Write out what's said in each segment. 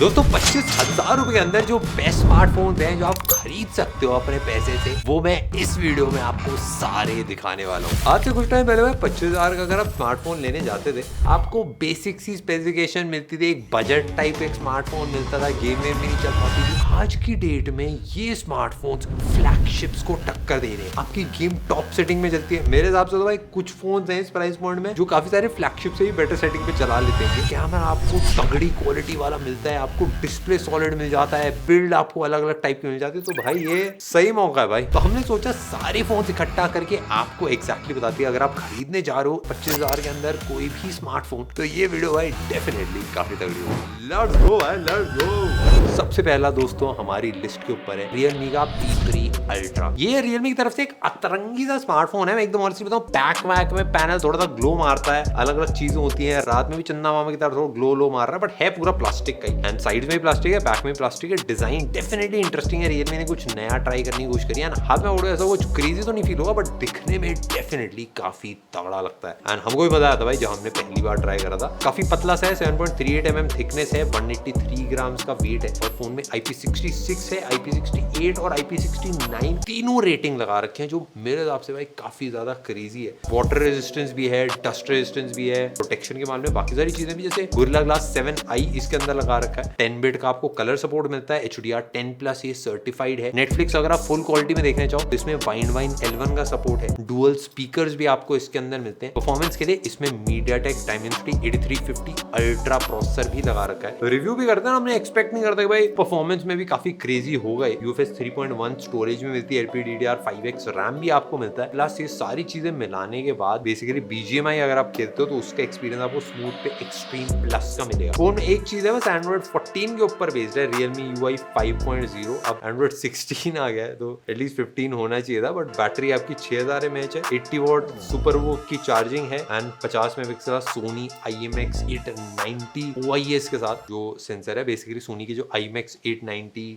दोस्तों 25,000 रुपए के अंदर जो बेस्ट स्मार्टफोन हैं जो आप खरीद सकते हो अपने पैसे से, वो मैं इस वीडियो में आपको सारे दिखाने वाला हूँ। आज से कुछ टाइम पहले भाई 25,000 का अगर आप स्मार्टफोन लेने जाते थे, आपको बेसिक सी स्पेसिफिकेशन मिलती थी, एक बजट टाइप एक स्मार्टफोन मिलता था, गेम में नहीं चल पाती थी। आज की डेट में ये स्मार्टफोन्स फ्लैगशिप्स को टक्कर दे रहे हैं, आपकी गेम टॉप सेटिंग में चलती है। मेरे हिसाब से तो भाई कुछ फोन हैं इस प्राइस पॉइंट में जो काफी सारे फ्लैगशिप से ही बेटर सेटिंग पे चला लेते हैं। कैमरा आपको तगड़ी क्वालिटी वाला मिलता है, आपको डिस्प्ले सॉलिड मिल जाता है, बिल्ड आपको अलग अलग टाइप की मिल जाती है। तो भाई ये सही मौका है भाई। तो हमने सोचा सारे फोन इकट्ठा करके आपको एग्जैक्टली बताती है, अगर आप खरीदने जा रहे हो 25,000 के अंदर कोई भी स्मार्टफोन, तो ये वीडियो भाई डेफिनेटली काफी तगड़ी होगी। लेट्स गो भाई, लेट्स गो। सबसे पहला दोस्तों हमारी लिस्ट के ऊपर है Realme का P3 Ultra। ये Realme की तरफ से एक अतरंगी सा स्मार्टफोन है। मैं एकदम ऑनेस्टली बताऊं, बैक वैक में पैनल थोड़ा सा ग्लो मारता है, अलग अलग चीजें होती हैं। रात में भी चंदा मामा की तरह थोड़ा ग्लो मार रहा है, बट है पूरा प्लास्टिक का ही। एंड साइड में भी प्लास्टिक है, बैक में प्लास्टिक है। डिजाइन डेफिनेटली इंटरेस्टिंग है। Realme ने कुछ नया ट्राई करने की कोशिश करी है। हाथ में उड़ो ऐसा कुछ क्रेजी तो नहीं फील होगा, बट दिखने में डेफिनेटली काफी तगड़ा लगता है। एंड हमको भी मजा आया था भाई जब हमने पहली बार ट्राई करा था। काफी पतला सा है, 7.38 mm थिकनेस है, 183 ग्राम्स का वेट है, और फोन में IP66 है, IP68 और IP69 तीनों रेटिंग लगा रखे हैं, जो मेरे हिसाब से भाई काफी ज्यादा क्रेजी है। वाटर रेजिस्टेंस भी है, डस्ट रेजिस्टेंस भी है, प्रोटेक्शन के मामले में बाकी सारी चीजें भी, जैसे Gorilla Glass 7i इसके अंदर लगा रखा है। 10 बिट का आपको कलर सपोर्ट मिलता है, HDR10+ ये सर्टिफाइड है। नेटफ्लिक्स अगर आप फुल क्वालिटी में देखना चाहो तो इसमें वाइन L1 का सपोर्ट है। डुअल स्पीकर्स भी आपको इसके अंदर मिलते हैं। परफॉर्मेंस के लिए इसमें MediaTek Dimensity 8350 अल्ट्रा प्रोसेसर भी लगा रखा है। रिव्यू भी करते हैं, हमने एक्सपेक्ट नहीं करता कि भाई परफॉर्मेंस में भी काफी क्रेजी होगा। UFS 3.1 स्टोरेज में मिलती है, LPDDR5X रैम भी आपको मिलता है। प्लस ये सारी चीजें मिलाने के बाद बेसिकली BGMI अगर आप खेलते हो तो उसका एक्सपीरियंस आपको स्मूथ पे एक्सट्रीम प्लस का मिलेगा। फोन में एक चीज है, बस Android 14 के ऊपर बेस्ड है, Realme UI 5.0। अब Android 16 आ गया है तो एटलीस्ट 15 होना चाहिए था, बट बैटरी आपकी 6000 mAh है, 80 वॉट सुपर वोक की चार्जिंग है, and 50 megapixel Sony IMX890 OIS के साथ जो सेंसर है। बेसिकली सोनी की जो IMX 890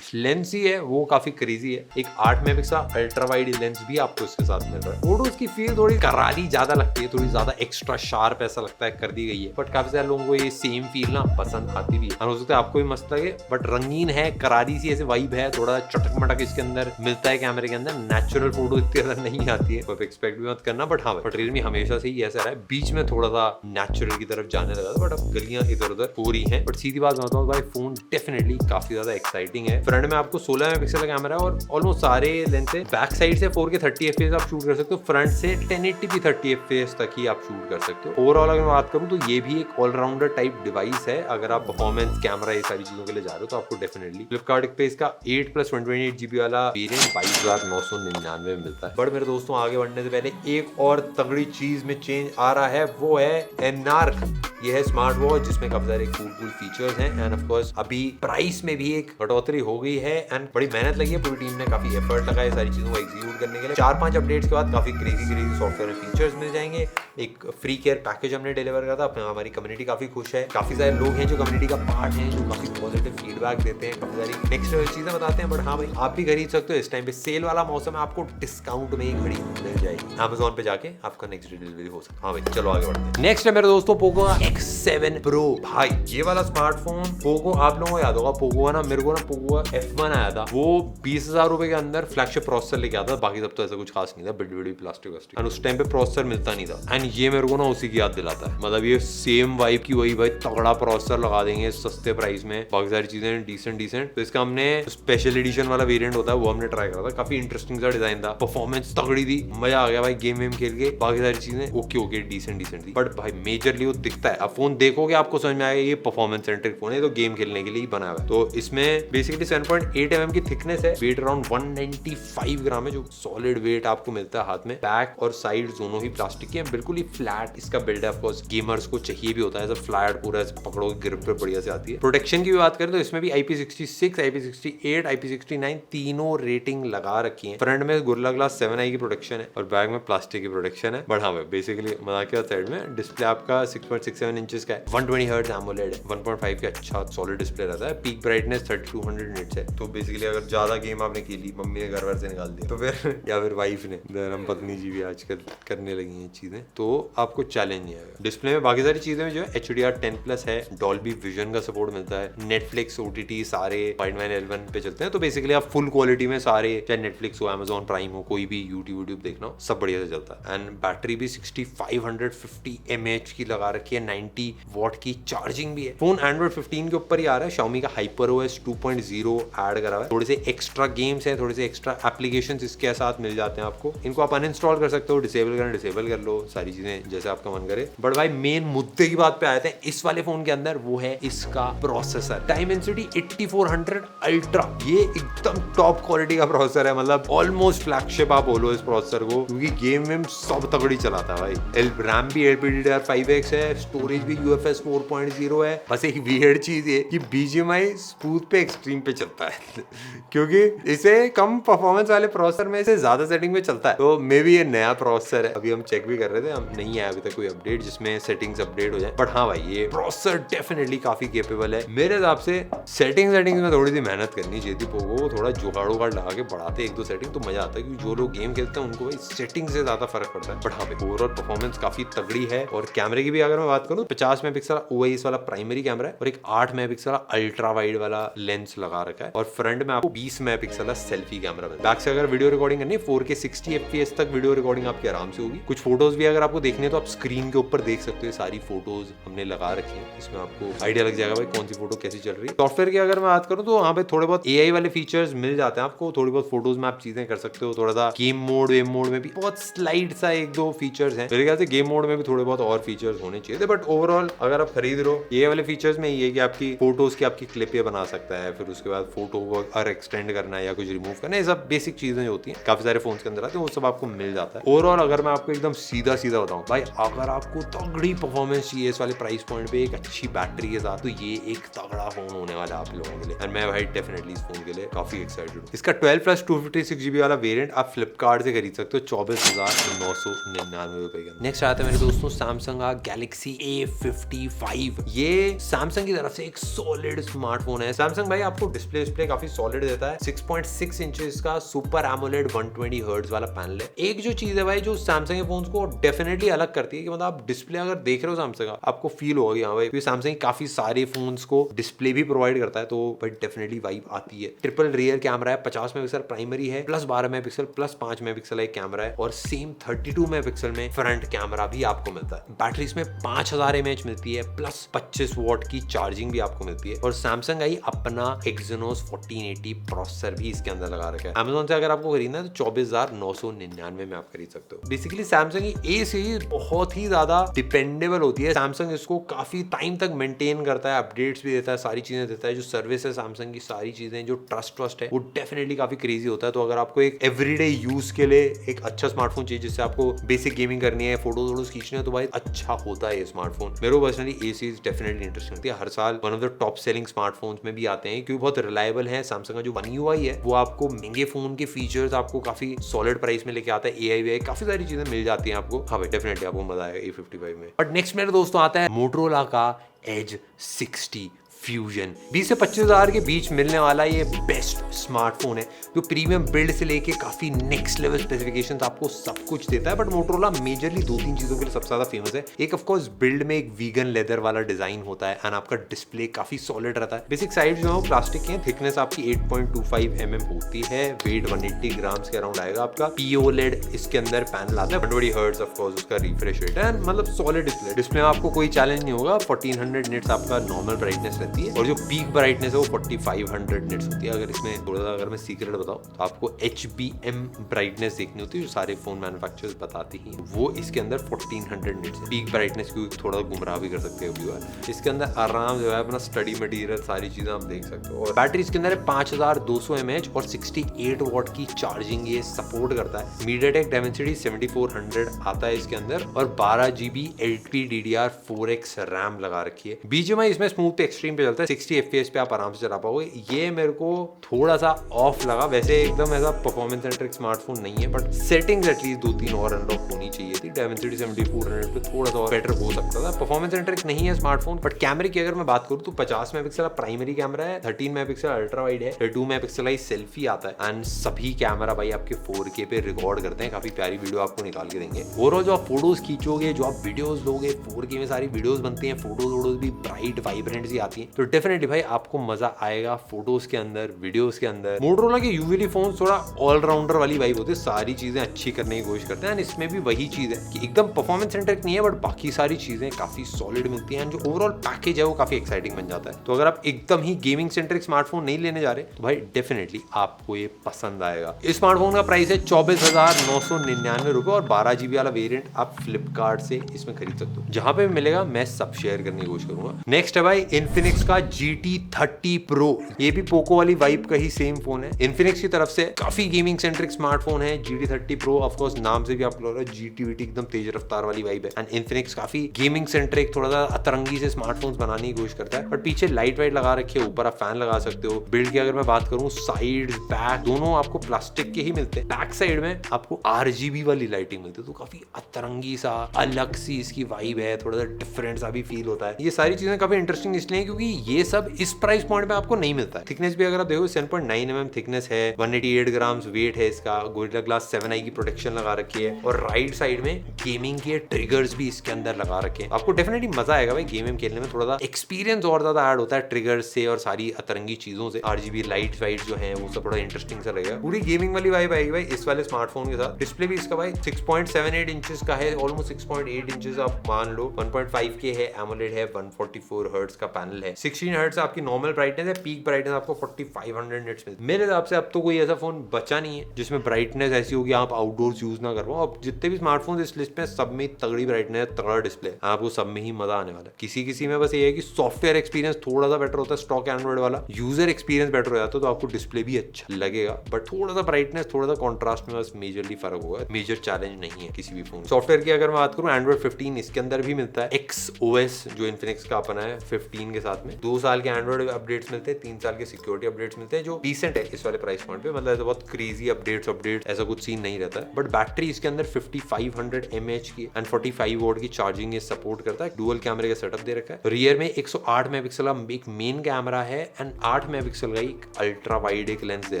लेंस ही है वो काफी क्रेजी है। एक 8 मेगापिक्सल अल्ट्रा वाइड लेंस भी आपको इसके साथ मिल रहा है। फोटोज की फील थोड़ी करारी ज्यादा लगती है, थोड़ी ज्यादा एक्स्ट्रा शार्प ऐसा लगता है कर दी गई है, बट काफी सारे लोगों को ये सेम फील ना पसंद आती भी है। हो सकता है आपको भी मस्त लगे, बट रंगीन है, करारी सी ऐसे वाइब है, थोड़ा चटक मटक इसके अंदर मिलता है कैमरे के अंदर। नेचुरल फोटो इतनी ज्यादा नहीं आती है, तो एक्सपेक्ट भी मत करना। बट हाँ, बट Realme हमेशा से ही ऐसा रहा है, बीच में थोड़ा सा नेचुरल की तरफ जाने लगा था, बट अब गलियां इधर उधर हो रही हैं। बट सीधी बात बताऊं भाई, फोन डेफिनेटली काफी ज्यादा एक्साइटिंग है। फ्रंट में आपको 16 मेगापिक्सल का कैमरा है और ऑलमोस्ट सारे लेंस है। बैक साइड से 4K 30 FPS आप शूट कर सकते हो, फ्रंट से 1080p 30 FPS तक ही आप शूट कर सकते हो। ओवरऑल अगर मैं बात करूं तो ये भी एक ऑलराउंडर टाइप डिवाइस है। अगर आप परफॉर्मेंस, कैमरा, ये सारी चीजों के लिए जा रहे हो तो आपको डेफिनेटली फ्लिपकार्ट पे इसका 8+128GB वाला वेरिएंट 22,999 में मिलता है। बट मेरे दोस्तों आगे बढ़ने से पहले एक और तगड़ी चीज में चेंज आ रहा है, वो है Nark। ये है स्मार्ट वॉच जिसमें काफी सारे कूल फीचर्स हैं, एंड ऑफ कोर्स अभी प्राइस में भी एक बढ़ोतरी हो गई है, एंड बड़ी मेहनत लगी है, पूरी टीम ने काफी एफर्ट लगाया सारी चीजों को एग्जीक्यूट करने के लिए। 4-5 अपडेट्स के बाद काफी क्रेजी सॉफ्टवेयर में फीचर्स मिल जाएंगे। एक फ्री केयर पैकेज हमने डिलीवर करा था, हमारी कम्युनिटी काफी खुश है। काफी सारे लोग हैं जो कम्युनिटी का पार्ट है, जो काफी पॉजिटिव फीडबैक देते हैं, काफी सारी नेक्स्ट चीजें बताते हैं। बट हाँ भाई, आप भी खरीद सकते हो। इस टाइम पे सेल वाला मौसम है, आपको डिस्काउंट में ही घड़ी मिल जाएगी। Amazon पे जाके आपका नेक्स्ट डिलीवरी हो सकता है। हाँ भाई, चलो आगे बढ़ते हैं। नेक्स्ट है मेरे दोस्तों Poco X7 Pro। भाई ये वाला स्मार्टफोन Poco, आप लोगों को याद होगा Poco का ना, मेरे को ना Poco F1 आया था, वो 20,000 रुपए के अंदर फ्लैगशिप प्रोसेसर लेके आता था। बाकी सब तो ऐसा कुछ खास नहीं था, बिल्ड प्लास्टिक वास्टिक, और उस टाइम पे प्रोसेसर मिलता नहीं था। एंड ये मेरे को ना उसी की याद दिलाता है, मतलब ये सेम वाइब की वही भाई, तगड़ा प्रोसेसर लगा देंगे सस्ते प्राइस में, बाकी सारी चीजें डिसेंट। तो इसका हमने स्पेशल एडिशन वाला वेरिएंट होता है वो हमने ट्राई करा था, काफी इंटरेस्टिंग सा डिजाइन था, परफॉर्मेंस तगड़ी थी, मजा आ गया भाई गेम खेल के। बाकी सारी चीजें ओके डिसेंट थी, बट भाई मेजरली वो दिखता है। अब फोन देखोगे आपको समझ में आएगा ये परफॉर्मेंस सेंट्रिक फोन है, तो गेम खेलने के लिए बना हुआ है। तो इसमें बेसिकली 7.8 mm की थिकनेस है, वेट अराउंड 195 ग्राम है, जो सॉलिड वेट आपको मिलता है हाथ में। बैक और साइड दोनों ही प्लास्टिक के हैं, बिल्कुल ही फ्लैट इसका बिल्ड है। ऑफ कोर्स गेमर्स को चाहिए भी होता है, ऐसा फ्लैट पूरा ऐसे पकड़ोगे ग्रिप पे बढ़िया से आती है। प्रोटेक्शन की भी बात करें तो इसमें भी IP66, IP68, IP69 तीनों रेटिंग लगा रखी है। फ्रंट में Gorilla Glass 7i की प्रोटेक्शन है और बैक में प्लास्टिक की प्रोटेक्शन है। बट हाँ भाई, बेसिकली मजा के साइड में डिस्प्ले आपका 6.67 इंचेस का है, 120 Hz AMOLED है, 1.5 का अच्छा सॉलिड डिस्प्ले रहता है। पीक ब्राइटनेस 3200 निट्स है। तो बेसिकली अगर ज्यादा गेम आपने खेली, मम्मी ने घर से निकाल दिया तो फिर या फिर वाइफ ने, धर्म पत्नी जी भी आजकल करने लगी हैं चीजें, तो आपको चैलेंज नहीं आएगा। डिस्प्ले में बाकी सारी चीजें में जो है HDR 10+ है, डॉल्बी विजन का सपोर्ट मिलता है, नेटफ्लिक्स OTT सारे 5.9/11 पे चलते हैं। तो बेसिकली आप फुल क्वालिटी में सारे, चाहे नेटफ्लिक्स हो, Amazon प्राइम हो, कोई भी यूट्यूब देखना हो, सब बढ़िया से चलता है। एंड बैटरी भी 6550 mAh की लगा रखी है, 90 वॉट की चार्जिंग भी है। फोन Android 15 के ऊपर ही आ रहा है, Xiaomi का HyperOS 2.0 ऐड करा हुआ है। थोड़े से एक्स्ट्रा गेम्स हैं, थोड़े से एक्स्ट्रा एप्लीकेशंस इसके साथ मिल जाते हैं आपको। इनको आप अनइंस्टॉल कर सकते हो, डिसेबल कर लो, सारी चीजें जैसे आपका मन करे। बट भाई मेन मुद्दे की बात पे आए थे इस वाले फोन के अंदर, वो है इसका प्रोसेसर Dimensity 8400 Ultra। ये एकदम टॉप क्वालिटी का प्रोसेसर है, मतलब ऑलमोस्ट फ्लैगशिप आप बोलो इस प्रोसेसर को, क्योंकि गेम में सब तगड़ी चलाता है भाई। रैम भी LPDDR5X है, स्टोरेज भी UFS 4.0 है। बस एक वियर्ड चीज है कि BGMI स्मूथ पे एक्सट्रीम पे चलता है क्योंकि इसे कम परफॉर्मेंस वाले प्रोसेसर में इसे ज्यादा सेटिंग में चलता है। तो मे भी ये नया प्रोसेसर है, अभी हम चेक भी कर रहे थे, हम नहीं आया अभी तक कोई अपडेट जिसमें सेटिंग्स अपडेट हो जाए। बट हाँ भाई, ये प्रोसेसर डेफिनेटली काफी केपेबल है। मेरे हिसाब से सेटिंग्स में थोड़ी सी मेहनत करनी चाहिए थी पोको को, थोड़ा जुगाड़ लगा के बढ़ाते 1-2 सेटिंग तो मजा आता है, क्योंकि जो लोग गेम खेलते हैं उनको भाई सेटिंग से ज्यादा फर्क पड़ता है। बट हाँ भाई, ओवरऑल परफॉर्मेंस काफी तगड़ी है। और कैमरे की भी अगर मैं बात करूँ, 50 मेगापिक्सल OIS वाला प्राइमरी कैमरा है और एक 8 मेगापिक्सल अल्ट्रा वाइड वाला लेंस लगा रखा है। और फ्रंट में आपको 20 मेगापिक्सल का सेल्फी कैमरा है। बैक से अगर वीडियो रिकॉर्डिंग करनी है 4K 60 FPS तक वीडियो रिकॉर्डिंग आपकी आराम से होगी। कुछ फोटोज भी अगर आपको देखने तो आप स्क्रीन के ऊपर देख सकते हो, सारी फोटोज हमने लगा रखी है, इसमें आपको आइडिया लग जाएगा भाई कौन सी फोटो कैसी चल रही है। सॉफ्टवेयर की अगर मैं बात करूँ तो वहाँ पे थोड़े बहुत AI वाले फीचर्स मिल जाते हैं आपको, थोड़ी बहुत फोटोज में आप चीजें कर सकते हो। थोड़ा सा गेम मोड में भी बहुत स्लाइड सा 1-2 फीचर्स हैं। मेरे ख्याल से गेम मोड में भी थोड़े बहुत और फीचर्स होने चाहिए थे। बट ओवरऑल अगर आप खरीद रहे हो, ये वाले फीचर्स में ये है कि आपकी फोटोज की आपकी क्लिप ये बना सकता है, फिर उसके बाद फोटो को और एक्सटेंड करना है या कुछ रिमूव करना है, ये सब बेसिक चीजें होती हैं, काफी सारे फोन के अंदर आते हैं, वो सब आपको मिल जाता है। ओवरऑल अगर मैं आपको एकदम सीधा बताऊं भाई, अगर आपको तगड़ी परफॉर्मेंस चाहिए इस वाले प्राइस पॉइंट पे एक अच्छी बैटरी के साथ, तो ये एक तगड़ा फोन होने वाला है आप लोगों के लिए। और मैं भाई डेफिनेटली इस फोन के लिए काफी एक्साइटेड हूँ। इसका 12+ 256GB वाला वेरिएंट आप फ्लिपकार्ट से खरीद सकते हो 24,999 रुपए का। नेक्स्ट आता है मेरे दोस्तों सैमसंग का Galaxy A55। ये सैमसंग की तरफ से एक सॉलिड स्मार्टफोन है। सैमसंग भाई आपको डिस्प्ले काफी सॉलिड देता है, 6.6 इंचेस का सुपर एमोलेड 120 हर्ट्ज वाला पैनल है। एक जो चीज है भाई जो सैमसंग के फोन्स को डेफिनेटली अलग करती है कि मतलब आप डिस्प्ले अगर देख रहे हो सैमसंग का, आपको फील होगा कि हाँ भाई, क्योंकि सैमसंग काफी सारे फोन्स को डिस्प्ले भी प्रोवाइड करता है, तो भाई डेफिनेटली वाइब आती है। ट्रिपल रियर कैमरा है, 50 मेगापिक्सल प्राइमरी है, प्लस 12 मेगापिक्सल प्लस 5 मेगापिक्सल एक कैमरा है, और सेम 32 मेगापिक्सल में फ्रंट कैमरा भी आपको मिलता है। बैटरी इसमें 5000 mAh मिलती है, प्लस 25 वॉट की चार्जिंग भी आपको मिलती है। और सैमसंग आई अपना Exynos 1480 प्रोसेसर भी इसके अंदर लगा रखा है। Amazon से अगर आपको खरीदना है तो 24,999 में आप खरीद सकते हो। बेसिकली सैमसंग की A सीरीज बहुत ही ज्यादा डिपेंडेबल होती है। सैमसंग इसको काफी टाइम तक मेंटेन करता है, अपडेट्स भी देता है, सारी चीजें देता है। जो सर्विस है सैमसंग की, सारी चीजें जो ट्रस्ट है वो डेफिनेटली काफी क्रेजी होता है। तो अगर आपको एक एवरीडे यूज के लिए एक अच्छा स्मार्टफोन चाहिए जिससे आपको बेसिक गेमिंग करनी है, फोटोज खींचने है, तो भाई अच्छा होता है ये स्मार्टफोन। मेरे को personally A series definitely interesting लगती है। हर साल one of the top selling smartphones में भी आते हैं क्योंकि बहुत रिलायबल है। सैमसंग का जो One UI है वो आपको महंगे फोन के फीचर्स आपको काफी सॉलिड प्राइस में लेके आता है। AI काफी सारी चीजें मिल जाती है आपको। हाँ भाई डेफिनेटली आपको मजा आएगा A55 में। बट नेक्स्ट मेरे दोस्तों आता है मोटोरोला का Edge 60 फ्यूजन। 20 से 25 हजार के बीच मिलने वाला ये बेस्ट स्मार्टफोन है जो प्रीमियम बिल्ड से लेके काफी नेक्स्ट लेवल स्पेसिफिकेशंस आपको सब कुछ देता है। बट मोटोरोला मेजरली 2-3 चीजों के लिए सबसे ज्यादा फेमस है। एक ऑफ कोर्स बिल्ड में एक वीगन लेदर वाला डिजाइन होता है एंड आपका डिस्प्ले काफी सॉलिड रहता है। बेसिक साइड जो है वो प्लास्टिक की है, थिकनेस आपकी 8.25 mm होती है, वेट 180 ग्राम्स के अराउंड आएगा आपका। POLED इसके अंदर पैनल आता है, 120 हर्ट्ज ऑफ कोर्स उसका रिफ्रेश रेट है, मतलब सॉलिड डिस्प्ले में आपको कोई चैलेंज नहीं होगा। 1400 निट्स आपका नॉर्मल ब्राइटनेस रहती है और जो पीक ब्राइटनेस है वो 4500 निट्स होती है। अगर इसमें थोड़ा सा अगर मैं सीक्रेट बताऊं तो आपको HBM ब्राइटनेस देखनी होती है जो सारे फोन मैन्युफैक्चरर्स बताते ही, वो इसके अंदर 1400 निट्स है। पीक ब्राइटनेस क्योंकि थोड़ा गुमराह भी कर सकते हैं व्यूअर। इसके अंदर आराम जो है अपना स्टडी मटेरियल सारी चीजें आप देख सकते हो। और बैटरी इसके अंदर है 5200 mAh और 68 वॉट की चार्जिंग ये सपोर्ट करता है। MediaTek Dimensity 7400 आता है इसके अंदर और 12GB LPDDR4X रैम लगा रखी है। BGMI इसमें स्मूथ पे एक्सट्रीम पे पे चलता है, 60 FPS पे आप आराम से चला पाओगे। ये मेरे को थोड़ा सा ऑफ लगा, वैसे एकदम ऐसा परफॉर्मेंस सेंट्रिक स्मार्टफोन नहीं है, बट सेटिंग्स एटलीस्ट 2-3 और अनलॉक होनी चाहिए थी। Dimensity 7400 पे थोड़ा सा और बेटर हो सकता था। परफॉर्मेंस सेंट्रिक नहीं है स्मार्टफोन, बट कैमरे की अगर मैं बात करूँ तो 50 मेगापिक्सल प्राइमरी कैमरा है, 13 मेगापिक्सल अल्ट्रा वाइड है, 2 मेगापिक्सल का सेल्फी आता है, एंड सभी कैमरा भाई आपके 4K पे रिकॉर्ड करते हैं। काफी प्यारी वीडियो आपको निकाल के देंगे। ओवरऑल जो आप फोटोज खींचोगे, जो आप वीडियोस लोगे, 4K में सारी वीडियोस बनती हैं, फोटोज भी ब्राइट वाइब्रेंट सी आती है, तो डेफिनेटली भाई आपको मजा आएगा फोटोज के अंदर, वीडियोस के अंदर। मोटोरोला के यूवीली फोन थोड़ा ऑलराउंडर वाली वाइब होती है, सारी चीजें अच्छी करने की कोशिश करते हैं, एंड इसमें भी वही चीज है कि एकदम परफॉर्मेंस सेंट्रिक नहीं है, बट बाकी सारी चीजें काफी सॉलिड मिलती हैं, जो ओवरऑल पैकेज है वो काफी एक्साइटिंग बन जाता है। तो अगर आप एकदम ही गेमिंग सेंट्रिक स्मार्टफोन नहीं लेने जा रहे तो भाई डेफिनेटली आपको ये पसंद आएगा। इस स्मार्टफोन का प्राइस है 24,999 रुपए, और 12 GB वाला वेरिएंट आप फ्लिपकार्ट से इसमें खरीद सकते हो। जहां पे मिलेगा मैं सब शेयर करने की कोशिश करूंगा। नेक्स्ट है भाई इन्फिनिक्स का GT30 Pro। ये भी पोको वाली वाइब का ही सेम फोन है। इन्फिनिक्स की तरफ से काफी गेमिंग सेंट्रिक स्मार्टफोन है GT30 Pro। ऑफ कोर्स नाम से भी आप लोग GT एकदम तेज रफ्तार वाली वाइब है, एंड इन्फिनिक्स काफी गेमिंग सेंट्रिक थोड़ा सा अतरंगी से स्मार्टफोन्स बनाने की कोशिश करता है, बट पीछे लाइट वाइट लगा रखी है, ऊपर आप फैन लगा सकते हो। बिल्ड की अगर मैं बात करूं, साइड बैक दोनों आपको प्लास्टिक के ही मिलते हैं। बैक साइड में आपको RGB वाली लाइटिंग मिलती है, तो काफी अतरंगी सा अलग सी इसकी वाइब है, थोड़ा सा डिफरेंट सा भी फील होता है। ये सारी चीजें काफी इंटरेस्टिंग इसलिए क्योंकि ये सब इस प्राइस पॉइंट पे आपको नहीं मिलता है। थिकनेस भी अगर आप देखो 7.9 mm थिकनेस है, 188 ग्राम वेट है इसका, गोरिल्ला ग्लास 7i की प्रोटेक्शन लगा रखी है, और राइट साइड में गेमिंग के ट्रिगर्स भी इसके अंदर लगा रखे हैं। आपको डेफिनेटली मजा आएगा भाई गेम खेलने में, थोड़ा सा एक्सपीरियंस और ज्यादा ऐड होता है ट्रिगर्स से और सारी अतरंगी चीजों से। RGB लाइट वाइट जो है वो सब बड़ा इंटरेस्टिंग सा रहेगा। पूरी गेमिंग वाली वाइब आएगी भाई इस वाले स्मार्टफोन के साथ। डिस्प्ले भी इसका भाई 6.78 इंचेस का है, ऑलमोस्ट 6.8 इंचेस आप मान लो। 1.5K है, एमोलेड है, 144 हर्ट्ज का पैनल है, 16 हर्ट्ज आपकी नॉर्मल ब्राइटनेस है, पीक ब्राइटनेस आपको 4500 निट्स में। मेरे हिसाब से अब तो कोई ऐसा फोन बचा नहीं है जिसमें ब्राइटनेस ऐसी होगी आप आउटडोर्स यूज ना कर पाओ। अब जितने भी स्मार्टफोन इस लिस्ट में सब में तगड़ी ब्राइटनेस, तगड़ा डिस्प्ले, आपको सब में ही मजा आने वाला है। किसी में बस ये है कि सॉफ्टवेयर एक्सपीरियंस थोड़ा सा बेटर होता है, स्टॉक एंड्रॉइड वाला यूजर एक्सपीरियंस बेटर हो जाता है, तो आपको डिस्प्ले भी अच्छा लगेगा, बट थोड़ा सा ब्राइटनेस, थोड़ा सा कॉन्ट्रास्ट में बस मेजरली फर्क होगा। मेजर चैलेंज नहीं है किसी भी फोन। सॉफ्टवेयर की अगर मैं बात करूं, एंड्रॉइड 15 इसके अंदर भी मिलता है, XOS जो इन्फिनिक्स का अपना है 15 के साथ में 2 साल के एंड्रॉइड अपडेट्स मिलते हैं, 3 साल के सिक्योरिटी अपडेट्स मिलते हैं, जो डिसेंट है इस वाले प्राइस पॉइंट पे। मतलब बहुत क्रेजी अपडेट ऐसा कुछ सीन नहीं रहता है, बट बैटरी इसके अंदर 5500 mAh की एंड 45 वोल्ट की चार्जिंग ये सपोर्ट करता है। डुअल कैमरे का सेटअप दे रखा है। रियर में 108 मेगापिक्सल का एक मेन कैमरा है, एंड 8 मेगापिक्सल का एक अल्ट्रा वाइड एक लेंस दे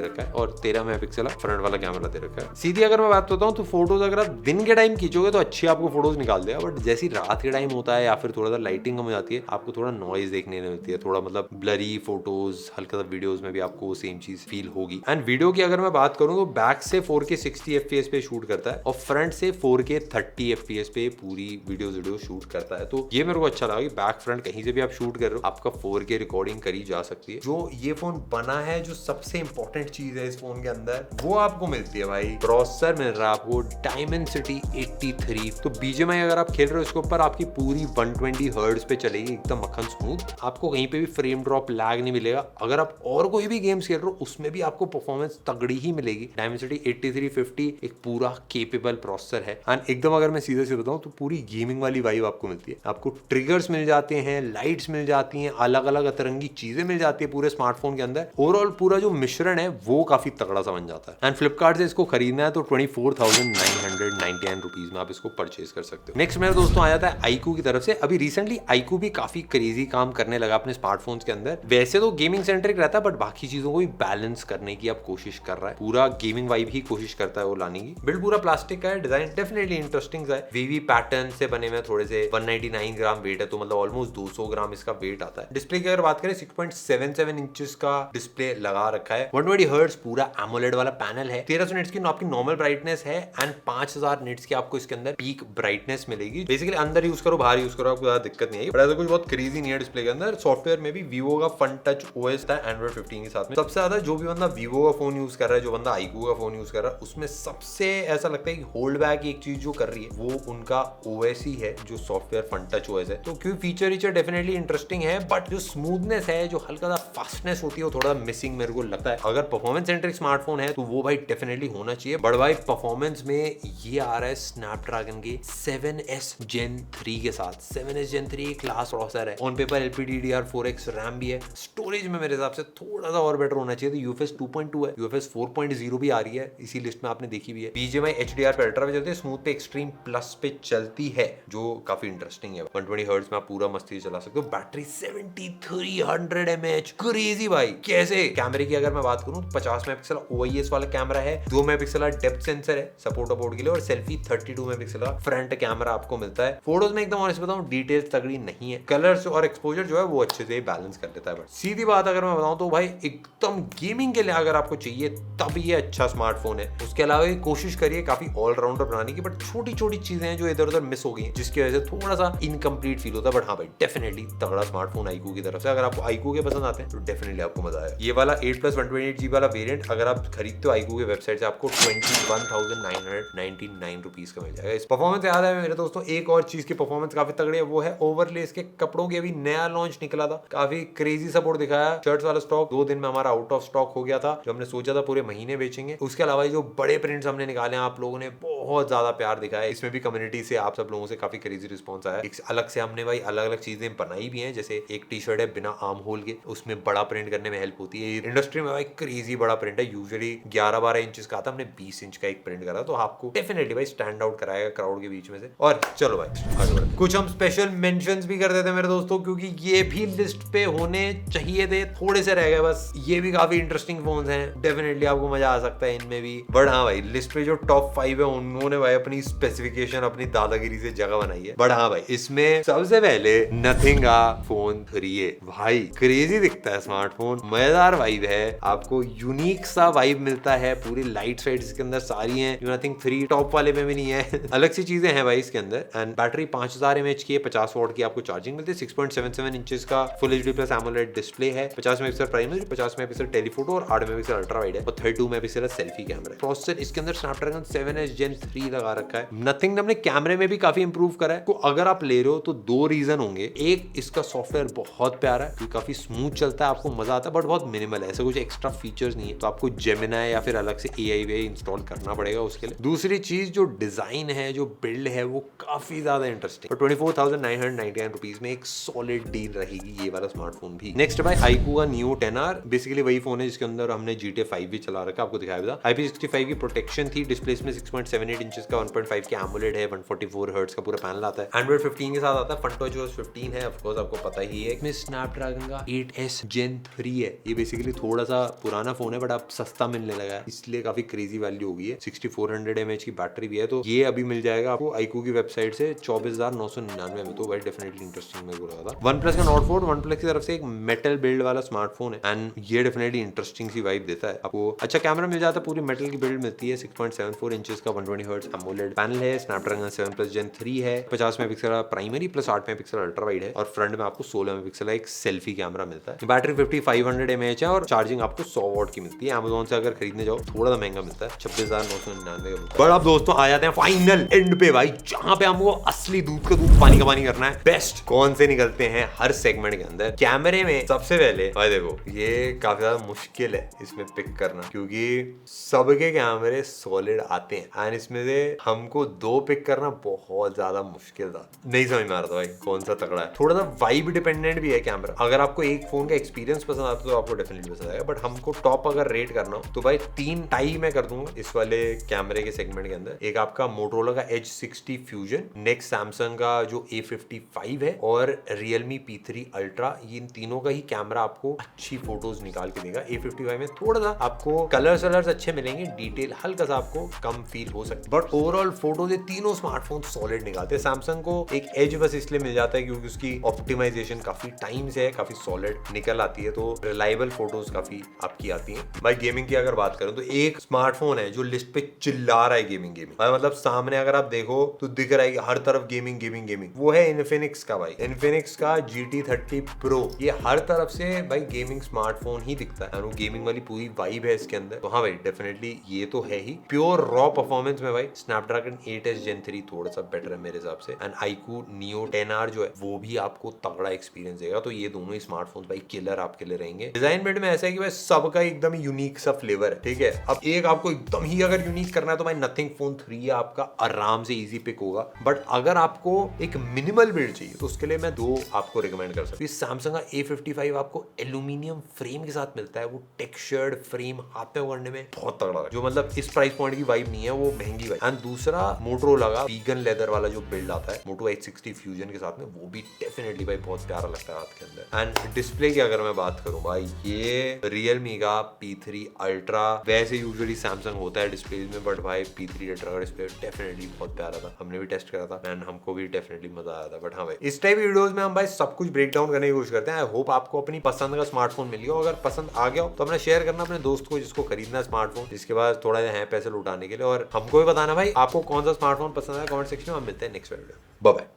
रखा है, और 13 मेगापिक्सल का फ्रंट वाला कैमरा दे रखा है। सीधी अगर मैं बात करता हूँ तो फोटोज अगर आप दिन के टाइम खींचोगे तो अच्छी आपको फोटोज निकाल देगा, बट जैसी रात के टाइम होता है या फिर थोड़ा सा लाइटिंग कम हो जाती है, आपको थोड़ा नॉइज देखने को मिलती है, थोड़ा मतलब ब्लरी फोटोज, हल्का सा वीडियोस में भी आपको सेम चीज फील होगी। एंड वीडियो की अगर मैं बात करूँ तो बैक से 4K 60 FPS पे शूट करता है, और फ्रंट से 4K 30 FPS पे पूरी वीडियो शूट करता है। तो ये मेरे को अच्छा लगा कि बैक फ्रंट कहीं से भी आप शूट कर रहे हो, आपका 4K रिकॉर्डिंग करी जा सकती है। जो ये फोन बना है, जो सबसे इंपॉर्टेंट चीज है इस फोन के अंदर, वो आपको मिलती है भाई। प्रोसेसर मिल रहा है आपको Dimensity 83। तो BGMI अगर आप खेल रहे हो इसके ऊपर, आपकी पूरी 120 हर्ट्ज पे चलेगी, एकदम मक्खन स्मूथ, आपको कहीं पे भी फ्रेम ड्रॉप लैग नहीं मिलेगा। अगर आप और कोई भी गेम्स खेल रहे हो उसमें भी आपको परफॉर्मेंस तगड़ी ही मिलेगी। Dimensity 8350 एक पूरा केपेबल प्रोसेसर है, एंड एकदम अगर मैं सीधे से बताऊं तो पूरी गेमिंग वाली वाइब आपको मिलती है। आपको ट्रिगर्स मिल जाते हैं, लाइट्स मिल जाती हैं, अलग अलग अतरंगी चीजें मिल जाती है पूरे स्मार्टफोन के अंदर। ओवरऑल पूरा जो मिश्रण है वो काफी तगड़ा सा बन जाता है। एंड फ्लिपकार्ट से इसको खरीदना है तो 24,999 रुपीज में आप इसको परचेज कर सकते हो। नेक्स्ट मेरे दोस्तों आ जाता है iQOO की तरफ से। अभी रिसेंटली iQOO भी काफी क्रेजी काम करने लगा अपने स्मार्टफोन्स के अंदर। वैसे तो गेमिंग सेंट्रिक रहता है, बट बाकी चीजों को भी बैलेंस करने की अब कोशिश कर रहा है। पूरा गेमिंग वाइब ही कोशिश करता है वो लाने की। बिल्ड पूरा प्लास्टिक का है, डिजाइन डेफिनेटली इंटरेस्टिंग है, वीवी पैटर्न से बने हुए थोड़े से। 199 ग्राम वेट है, तो मतलब ऑलमोस्ट 200 ग्राम इसका वेट आता है। डिस्प्ले की अगर बात करें 6.77 इंचेस का डिस्प्ले लगा रखा है, 120 हर्ट्ज पूरा एमोलेड वाला पैनल है, 1300 निट्स की आपकी नॉर्मल ब्राइटनेस है, एंड 5000 निट्स की आपको इसके अंदर पीक ब्राइटनेस मिलेगी। बेसिकली अंदर यूज करो, बाहर यूज करो, आपको ज्यादा दिक्कत नहीं है, बट ऐसा कुछ बहुत क्रेजी नहीं है डिस्प्ले के अंदर। सॉफ्टवेयर में भी वीवो का फन टच OS था एंड्रॉइड 15 के साथ में। सबसे ज्यादा जो भी बंदा वीवो का फोन यूज कर रहा है, जो बंदा iQOO का फोन यूज कर रहा है, उसमें सबसे ऐसा लगता है कि होल्ड बैक एक चीज जो कर रही है वो उनका OS ही है, जो सॉफ्टवेयर फन टच OS है। तो क्योंकि फीचर डेफिनेटली इंटरेस्टिंग है, बट जो स्मूथनेस है, जो हल्का सा फास्टनेस होती है, वो थोड़ा मिसिंग मेरे को लगता है। अगर परफॉर्मेंस सेंट्रिक स्मार्टफोन है तो वो भाई डेफिनेटली होना चाहिए। बट भाई परफॉर्मेंस में ये आ रहा है स्नैपड्रैगन के 7S Gen 3 के साथ। 7S Gen 3 क्लास प्रोसेसर है, on paper LPDDR DDR4X RAM भी है। स्टोरेज में मेरे हिसाब से थोड़ा सा और बेटर होना चाहिए, तो UFS 2.2 है, UFS 4.0 भी आ रही है इसी लिस्ट में, आपने देखी भी है। BGMI HDR पे अल्ट्रा पे चलती है, स्मूथ पे एक्सट्रीम प्लस पे चलती है, जो काफी इंटरेस्टिंग है। 120 हर्ट्ज में आप पूरा मस्ती चला सकते हो। बैटरी 7300 mAh, क्रेजी भाई। कैसे? कैमरे की अगर मैं बात करूं, 50 मेगापिक्सल OIS वाला कैमरा है, 2 मेगापिक्सल डेप्थ सेंसर है सपोर्ट के लिए, और सेल्फी 32 मेगापिक्सल का फ्रंट कैमरा आपको मिलता है। फोटोज में एकदम ऑनेस्ट बताऊं, डिटेल्स तगड़ी नहीं है, कलर्स और एक्सपोजर जो है वो अच्छे से बैलेंस कर देता है। बट सीधी बात अगर मैं बताऊं तो भाई एकदम गेमिंग के लिए अगर आपको चाहिए तब ये अच्छा स्मार्टफोन है। उसके अलावा कोशिश करिए काफी ऑलराउंडर बनाने की, बट छोटी छोटी चीजें हैं जो इधर उधर मिस हो गई हैं, जिसकी वजह से थोड़ा सा इनकम्प्लीट फील होता है। बट हाँ भाई, डेफिनेटली तगड़ा स्मार्टफोन iQOO की तरफ से। अगर आपको iQOO के पसंद आते हैं तो डेफिनेटली आपको मजा आएगा। ये वाला 8+128GB वाला वेरिएंट अगर आप खरीदते हो iQOO के वेबसाइट से, आपको 21,999 रुपीज का मिल जाएगा। इस परफॉर्मेंस याद है मेरे दोस्तों, एक और चीज की परफॉर्मेंस काफी तगड़ी है, वो है ओवरलेस के कपड़ों की। अभी नया लॉन्च निकला था, काफी क्रेजी सपोर्ट दिखाया। शर्ट्स वाला स्टॉक 2 दिन में हमारा आउट ऑफ स्टॉक हो गया था, जो हमने सोचा था पूरे महीने बेचेंगे। उसके अलावा जो बड़े प्रिंट्स हमने निकाले हैं, आप लोगों ने बहुत ज्यादा प्यार दिखाया। इसमें भी कम्युनिटी से आप सब लोगों से काफी क्रेजी रिस्पॉन्स आया। एक अलग से हमने भाई अलग अलग चीजें बनाई भी हैं, जैसे एक टी शर्ट है बिना आर्म होल के, उसमें बड़ा प्रिंट करने में हेल्प होती है। इंडस्ट्री में भाई क्रेजी बड़ा प्रिंट है, यूजुअली 11-12 इंचेस का आता, हमने 20 इंच का एक प्रिंट करा, तो आपको डेफिनेटली भाई स्टैंड आउट कराएगा क्राउड के बीच में से। और चलो भाई आगे बढ़ते। कुछ हम स्पेशल मेंशंस भी कर देते हैं मेरे दोस्तों, क्योंकि ये भी लिस्ट पे होने चाहिए थे, थोड़े से रह गए बस। ये भी काफी इंटरेस्टिंग फोन्स हैं, डेफिनेटली आपको मजा आ सकता है इनमें भी। बट हाँ भाई, लिस्ट पे जो टॉप 5 है उन्होंने भाई अपनी स्पेसिफिकेशन अपनी दादागिरी से जगह बनाई है। बट हाँ भाई, इसमें सबसे पहले नथिंग का फोन 3 है भाई। क्रेजी दिखता है स्मार्टफोन, मजेदार वाइब है, आपको यूनिक सा वाइब मिलता है। पूरी लाइट साइड इसके अंदर सारी हैं, नथिंग 3 टॉप वाले में भी नहीं है। अलग सी चीजें हैं भाई इसके अंदर। एंड बैटरी 5000 mAh की है, 50 वॉट की आपको चार्जिंग मिलती है। 6.77 इंचेस का full HD plus AMOLED display है, 50 मेगापिक्सल प्राइमरी, 50 मेगापिक्सल टेलीफोटो और 8 मेगापिक्सल अल्ट्रा वाइड है, और 32 मेगापिक्सल सेल्फी कैमरा। प्रोसेसर इसके अंदर स्नैपड्रैगन 7S Gen 3 लगा रखा है। नथिंग ने अपने कैमरे में भी काफी इंप्रूव करा है। तो अगर आप ले रहे हो तो 2 रीजन होंगे। एक, इसका सॉफ्टवेयर बहुत प्यारा है, काफी स्मूथ चलता है, आपको मजा आता है, बट बहुत मिनिमल है, ऐसा कुछ एक्स्ट्रा फीचर्स नहीं है, तो आपको जेमिनाई या फिर अलग से AI इंस्टॉल करना पड़ेगा उसके लिए। दूसरी चीज, जो डिजाइन है, जो बिल्ड है, वो काफी ज्यादा इंटरेस्टिंग। 24,999 रुपीज में एक सॉलिड डील रहेगी ये वाला स्मार्टफोन भी। नेक्स्ट भाई iQOO का Neo 10R, बेसिकली वही फोन है जिसके अंदर हमने GTA 5 भी चला रखा, आपको दिखाया था। IP65 की प्रोटेक्शन थी, डिस्प्ले में 6.78 इंचेस का 1.5 के एमोलेड है, 144 हर्ट्ज का पूरा पैनल आता है। Android 15 के साथ आता है, FunTouchOS 15 है, ऑफ कोर्स आपको पता ही है। इसमें स्नैपड्रैगन का 8S Gen 3 है। ये बेसिकली थोड़ा सा पुराना फोन है, बट अब सस्ता मिलने लगा है, इसलिए काफी क्रेजी वैल्यू हो गई है। 6400 mAh की बैटरी भी है, तो ये अभी मिल जाएगा आपको iQOO की वेबसाइट से 24,999 में, तो भाई डेफिनेटली इंटरेस्टिंग मेरे को लगा था। OnePlus का Nord 4 OnePlus की तरफ से एक मेटल बिल्ड वाला स्मार्टफोन है, एंड ये डेफिनेटली इंटरेस्टिंग सी वाइब देता है। आपको अच्छा कैमरा मिल जाता है, पूरी मेटल की बिल्ड मिलती है, 6.74 इंचेस का 120 हर्ट्ज एमोलेड पैनल है, स्नैपड्रैगन 7+ Gen 3 है, 50 मेगापिक्सल का primary plus 8 megapixel ultra wide है, और फ्रंट में आपको 16 मेगापिक्सल का एक सेल्फी कैमरा मिलता है। बैटरी 5500 mAh है, और चार्जिंग आपको 100 वॉट की मिलती है। Amazon से अगर खरीदने जाओ थोड़ा सा महंगा मिलता है, 26,999 का। बट अब दोस्तों आ जाते हैं फाइनल एंड पे भाई, जहां पे हमको असली दूध का दूध पानी का पानी करना है। बेस्ट कौन से निकलते हैं हर सेगमेंट के अंदर। कैमरे में सबसे पहले भाई देखो, ये काफी ज्यादा मुश्किल है इसमें पिक करना, क्योंकि सबके कैमरे सॉलिड आते हैं, एंड इसमें से हमको 2 पिक करना बहुत ज्यादा मुश्किल था। नहीं समझ में आ रहा था भाई कौन सा तगड़ा है। थोड़ा सा वाइब डिपेंडेंट भी है कैमरा। अगर आपको एक फोन का एक्सपीरियंस पसंद आता है तो आपको डेफिनेटली पसंद आएगा, बट हमको टॉप अगर रेट करना हो तो भाई 3 टाई मैं कर दूंगा इस वाले कैमरे के सेगमेंट के अंदर। एक आपका मोटोरोला का H60 फ्यूजन, नेक्स्ट सैमसंग का जो A55 है, और Realme P3 Ultra। ये इन तीनों का ही कैमरा आपको अच्छी फोटोज निकाल के देगा। A55 में थोड़ा सा आपको कलर्स अच्छे मिलेंगे, डिटेल हल्का सा आपको कम फील हो सकता है, बट ओवरऑल फोटोज ये तीनों स्मार्टफोन सॉलिड निकालते हैं। सैमसंग को एक एज बस इसलिए मिल जाता है क्योंकि उसकी ऑप्टिमाइजेशन काफी टाइम से है, काफी सॉलिड निकल आती है, तो रिलायबल फोटोज काफी आपकी आती हैं। भाई गेमिंग की अगर बात करें तो एक स्मार्टफोन है जो लिस्ट पे चिल्ला रहा है गेमिंग भाई, मतलब सामने अगर आप देखो तो दिख रहा है कि हर तरफ गेमिंग गेमिंग गेमिंग, वो है इन्फिनिक्स का भाई, इन्फिनिक्स का GT30 Pro। ये हर तरफ से भाई गेमिंग स्मार्टफोन ही दिखता है, वो गेमिंग वाली पूरी वाइब है इसके अंदर। तो हाँ भाई डेफिनेटली ये तो है ही, प्योर रॉ परफॉर्मेंस में भाई स्नैपड्रैगन 8s Gen 3 थोड़ा सा बेटर है मेरे हिसाब से, एंड iQOO Neo 10R जो है वो भी आपको तगड़ा एक्सपीरियंस देगा। तो ये दोनों ही स्मार्टफोन भाई किलर आपके लिए रहेंगे। डिजाइन बिट में ऐसा है कि भाई सबका एकदम यूनिक सा फ्लेवर है, ठीक है। अब एक आपको एकदम ही अगर यूनिक करना है तो भाई नथिंग फोन 3 आपका आराम से इजी पिक होगा, बट अगर आपको एक मिनिमल बिल्ड चाहिए तो उसके लिए मैं दो आपको रिकमेंड कर सकता हूँ। सैमसंग का A55 आपको एल्यूमिनियम फ्रेम के साथ मिलता है, वो टेक्सचर्ड फ्रेम हाथ में पकड़ने में बहुत तगड़ा है, जो मतलब इस प्राइस पॉइंट की वाइब नहीं है, वो महंगी वाइब। एंड दूसरा मोटरोला का वीगन लेदर वाला जो बिल्ड आता है मोटो H60 फ्यूजन के साथ में, वो भी डेफिनेटली भाई बहुत प्यारा लगता है हाथ के अंदर। एंड डिस्प्ले की अगर मैं बात करूं भाई, ये Realme का P3 Ultra, वैसे यूजुअली सैमसंग होता है डिस्प्ले में, बट भाई P3 Ultra का डिस्प्ले डेफिनेटली बहुत प्यारा था, हमने भी टेस्ट करा था एंड हमको भी डेफिनेटली मजा आया था। बट हाँ भाई, इस टाइप की वीडियोस में हम भाई सब कुछ ब्रेक डाउन करने की कोशिश करते हैं। आई होप आपको अपनी पसंद का स्मार्टफोन मिल गया, अगर पसंद आ गया हो तो अपना शेयर करना अपने दोस्त को जिसको खरीदना है स्मार्टफोन, जिसके पास थोड़ा है पैसे लुटाने के लिए, और हमको भी बताना भाई आपको कौन सा स्मार्टफोन पसंद है कमेंट सेक्शन में। हम मिलते हैं नेक्स्ट वीडियो, बाय बाय।